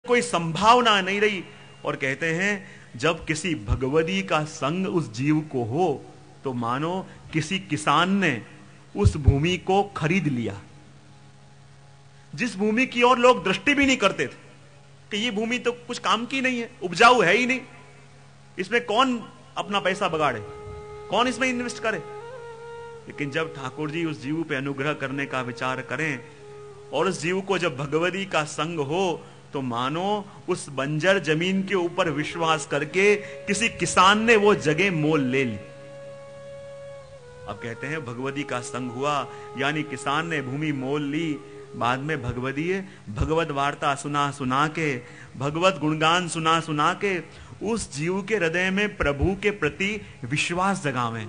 कोई संभावना नहीं रही। और कहते हैं जब किसी भगवदी का संग उस जीव को हो तो मानो किसी किसान ने उस भूमि को खरीद लिया, जिस भूमि की ओर लोग दृष्टि भी नहीं करते थे कि ये भूमि तो कुछ काम की नहीं है, उपजाऊ है ही नहीं, इसमें कौन अपना पैसा बगाड़े, कौन इसमें इन्वेस्ट करे। लेकिन जब ठाकुर जी उस जीव पे अनुग्रह करने का विचार करें और उस जीव को जब भगवती का संग हो तो मानो उस बंजर जमीन के ऊपर विश्वास करके किसी किसान ने वो जगह मोल ले ली। अब कहते हैं भगवती का संग हुआ, यानी किसान ने भूमि मोल ली। बाद में भगवती भगवत वार्ता सुना सुना के, भगवत गुणगान सुना सुना के उस जीव के हृदय में प्रभु के प्रति विश्वास जगावें।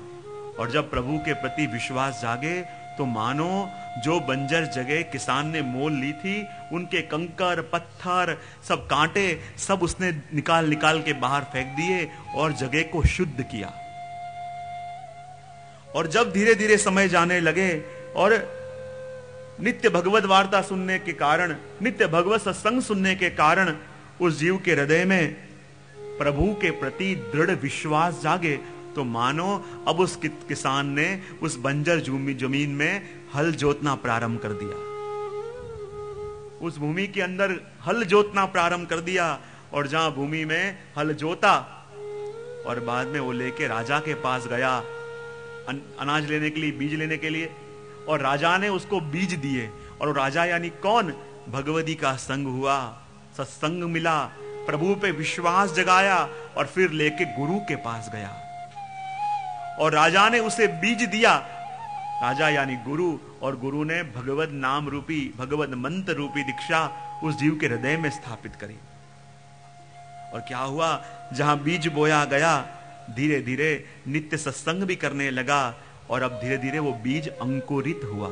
और जब प्रभु के प्रति विश्वास जागे तो मानो जो बंजर जगह किसान ने मोल ली थी, उनके कंकर पत्थर सब कांटे सब उसने निकाल निकाल के बाहर फेंक दिए और जगह को शुद्ध किया। और जब धीरे धीरे समय जाने लगे और नित्य भगवत वार्ता सुनने के कारण, नित्य भगवत सत्संग सुनने के कारण उस जीव के हृदय में प्रभु के प्रति दृढ़ विश्वास जागे तो मानो अब उस किसान ने उस बंजर जमीन में हल जोतना प्रारंभ कर दिया, उस भूमि के अंदर हल जोतना प्रारंभ कर दिया। और जहां भूमि में हल जोता और बाद में वो लेके राजा के पास गया अनाज लेने के लिए, बीज लेने के लिए, और राजा ने उसको बीज दिए। और वो राजा यानी कौन? भगवती का संग हुआ, सत्संग मिला, प्रभु पे विश्वास जगाया और फिर लेके गुरु के पास गया और राजा ने उसे बीज दिया। राजा यानी गुरु, और गुरु ने भगवत नाम रूपी, भगवत मंत्र रूपी दीक्षा उस जीव के हृदय में स्थापित करी। और क्या हुआ? जहां बीज बोया गया धीरे धीरे नित्य सत्संग भी करने लगा और अब धीरे धीरे वो बीज अंकुरित हुआ।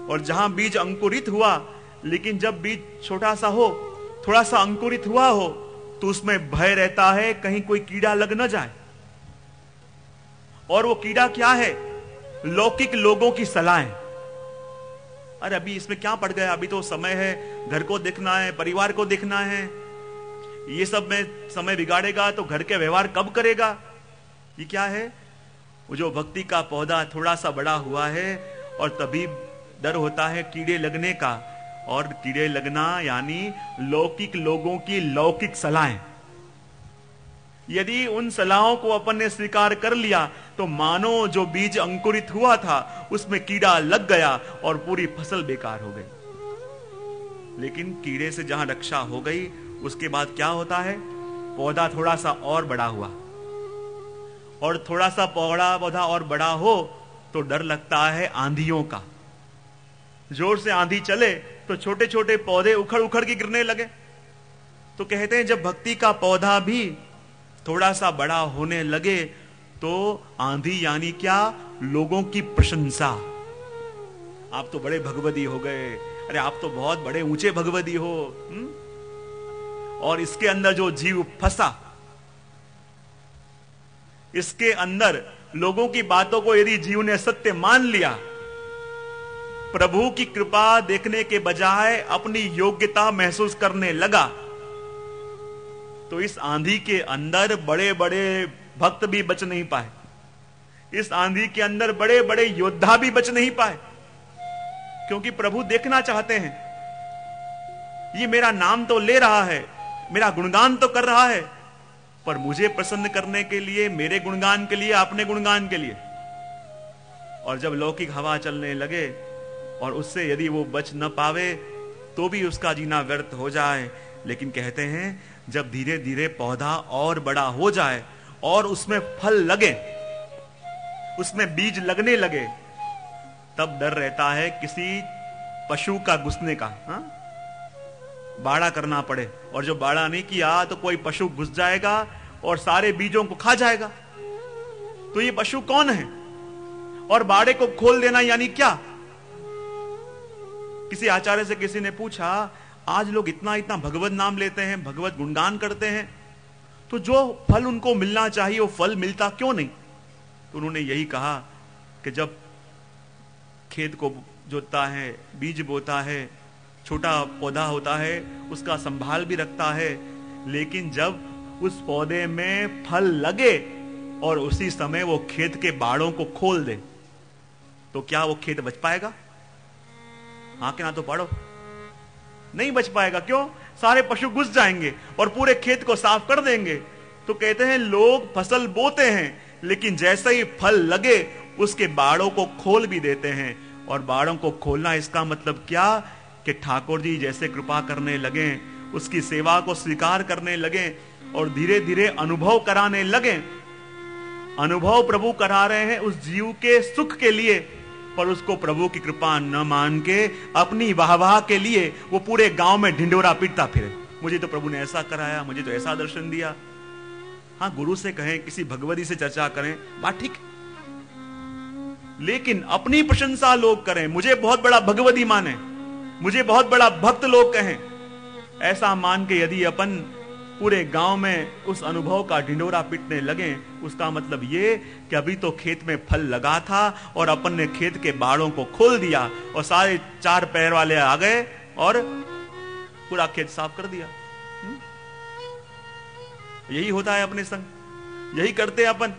और जहां बीज अंकुरित हुआ, लेकिन जब बीज छोटा सा हो, थोड़ा सा अंकुरित हुआ हो, तो उसमें भय रहता है कहीं कोई कीड़ा लग न जाए। और वो कीड़ा क्या है? लौकिक लोगों की सलाहें। अरे अभी इसमें क्या पड़ गया, अभी तो समय है, घर को देखना है, परिवार को देखना है, ये सब में समय बिगाड़ेगा तो घर के व्यवहार कब करेगा? ये क्या है? वो जो भक्ति का पौधा थोड़ा सा बड़ा हुआ है और तभी डर होता है कीड़े लगने का। और कीड़े लगना यानी लौकिक लोगों की लौकिक सलाहें। यदि उन सलाहों को अपन ने स्वीकार कर लिया तो मानो जो बीज अंकुरित हुआ था उसमें कीड़ा लग गया और पूरी फसल बेकार हो गई। लेकिन कीड़े से जहां रक्षा हो गई, उसके बाद क्या होता है? पौधा थोड़ा सा और बड़ा हुआ, और थोड़ा सा पौधा और बड़ा हो तो डर लगता है आंधियों का। जोर से आंधी चले तो छोटे छोटे पौधे उखड़ उखड़ के गिरने लगे। तो कहते हैं जब भक्ति का पौधा भी थोड़ा सा बड़ा होने लगे तो आंधी यानी क्या? लोगों की प्रशंसा। आप तो बड़े भगवती हो गए, अरे आप तो बहुत बड़े ऊंचे भगवती हो। और इसके अंदर जो जीव फंसा, इसके अंदर लोगों की बातों को यदि जीव ने सत्य मान लिया, प्रभु की कृपा देखने के बजाय अपनी योग्यता महसूस करने लगा, तो इस आंधी के अंदर बड़े बड़े भक्त भी बच नहीं पाए, इस आंधी के अंदर बड़े बड़े योद्धा भी बच नहीं पाए। क्योंकि प्रभु देखना चाहते हैं, ये मेरा नाम तो ले रहा है, मेरा गुणगान तो कर रहा है, पर मुझे प्रसन्न करने के लिए, मेरे गुणगान के लिए, अपने गुणगान के लिए। और जब लौकिक हवा चलने लगे और उससे यदि वो बच न पावे तो भी उसका जीना व्यर्थ हो जाए। लेकिन कहते हैं जब धीरे धीरे पौधा और बड़ा हो जाए और उसमें फल लगे, उसमें बीज लगने लगे, तब डर रहता है किसी पशु का घुसने का, बाड़ा करना पड़े। और जो बाड़ा नहीं किया तो कोई पशु घुस जाएगा और सारे बीजों को खा जाएगा। तो ये पशु कौन है? और बाड़े को खोल देना यानी क्या? किसी आचार्य से किसी ने पूछा, आज लोग इतना इतना भगवत नाम लेते हैं, भगवत गुणगान करते हैं, तो जो फल उनको मिलना चाहिए वो फल मिलता क्यों नहीं? तो उन्होंने यही कहा कि जब खेत को जोतता है, बीज बोता है, छोटा पौधा होता है, उसका संभाल भी रखता है, लेकिन जब उस पौधे में फल लगे और उसी समय वो खेत के बाड़ों को खोल दे, तो क्या वो खेत बच पाएगा? हाँ कि ना तो पढ़ो, नहीं बच पाएगा। क्यों? सारे पशु घुस जाएंगे और पूरे खेत को साफ कर देंगे। तो कहते हैं लोग फसल बोते हैं, लेकिन जैसे ही फल लगे उसके बाड़ों को खोल भी देते हैं। और बाड़ों को खोलना इसका मतलब क्या? कि ठाकुर जी जैसे कृपा करने लगे, उसकी सेवा को स्वीकार करने लगे और धीरे धीरे अनुभव कराने लगे। अनुभव प्रभु करा रहे हैं उस जीव के सुख के लिए, पर उसको प्रभु की कृपा न मान के अपनी वाहवाह के लिए वो पूरे गांव में ढिंडोरा पीटता फिरे। मुझे तो प्रभु ने ऐसा कराया, मुझे तो ऐसा दर्शन दिया। हाँ, गुरु से कहें, किसी भगवती से चर्चा करें, बात ठीक, लेकिन अपनी प्रशंसा लोग करें, मुझे बहुत बड़ा भगवती माने, मुझे बहुत बड़ा भक्त लोग कहें, ऐसा मान के यदि अपन पूरे गांव में उस अनुभव का ढिंडोरा पीटने लगे, उसका मतलब ये कि अभी तो खेत में फल लगा था और अपन ने खेत के बाड़ों को खोल दिया और सारे चार पैर वाले आ गए और पूरा खेत साफ कर दिया। यही होता है अपने संग, यही करते हैं अपन।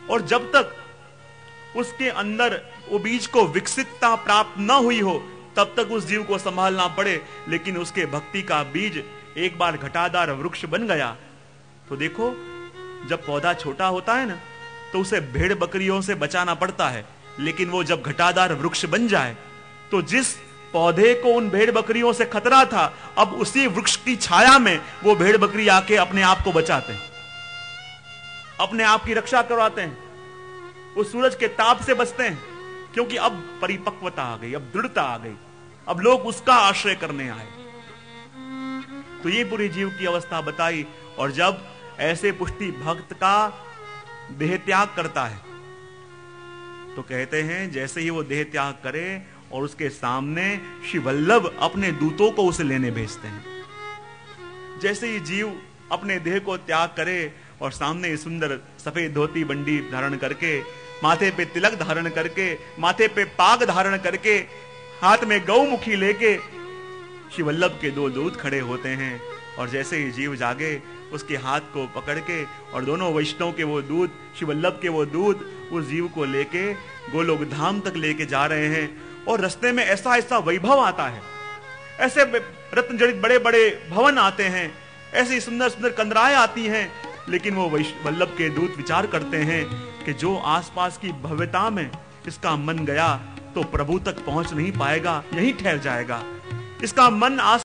और जब तक उसके अंदर वो बीज को विकसितता प्राप्त न हुई हो, तब तक उस जीव को संभालना पड़े। लेकिन उसके भक्ति का बीज एक बार घटादार वृक्ष बन गया, तो देखो, जब पौधा छोटा होता है ना, तो उसे भेड़ बकरियों से बचाना पड़ता है। लेकिन वो जब घटादार वृक्ष बन जाए, तो जिस पौधे को उन भेड़ बकरियों से खतरा था, अब उसी वृक्ष की छाया में वो भेड़ बकरी आके अपने आप को बचाते हैं, अपने आप की रक्षा करवाते हैं, उस सूरज के ताप से बचते हैं, क्योंकि अब परिपक्वता आ गई, अब दृढ़ता आ गई, अब लोग उसका आश्रय करने आए। तो ये पूरी जीव की अवस्था बताई। और जब ऐसे पुष्टि भक्त का देह त्याग करता है, तो कहते हैं जैसे ही वो देह त्याग करे और उसके सामने श्री वल्लभ अपने दूतों को उसे लेने भेजते हैं। जैसे ही जीव अपने देह को त्याग करे और सामने सुंदर सफेद धोती बंडी धारण करके, माथे पे तिलक धारण करके, माथे पे पाग धारण करके, हाथ में गौमुखी लेके श्री वल्लभ के दो दूत खड़े होते हैं। और जैसे ही जीव जागे, उसके हाथ को पकड़ के और दोनों वैष्णव के वो दूत, श्री वल्लभ के वो दूत, उस जीव को लेके गोलोक धाम तक लेके जा रहे हैं। और रास्ते में ऐसा ऐसा वैभव आता है, ऐसे रत्न जड़ित बड़े बड़े भवन आते हैं, ऐसी सुंदर सुंदर कंदराएं आती हैं। लेकिन वो वल्लभ के दूत विचार करते हैं कि जो आसपास की भव्यता में इसका मन गया, तो प्रभु तक पहुंच नहीं पाएगा, यहीं ठहर जाएगा। इसका मन आस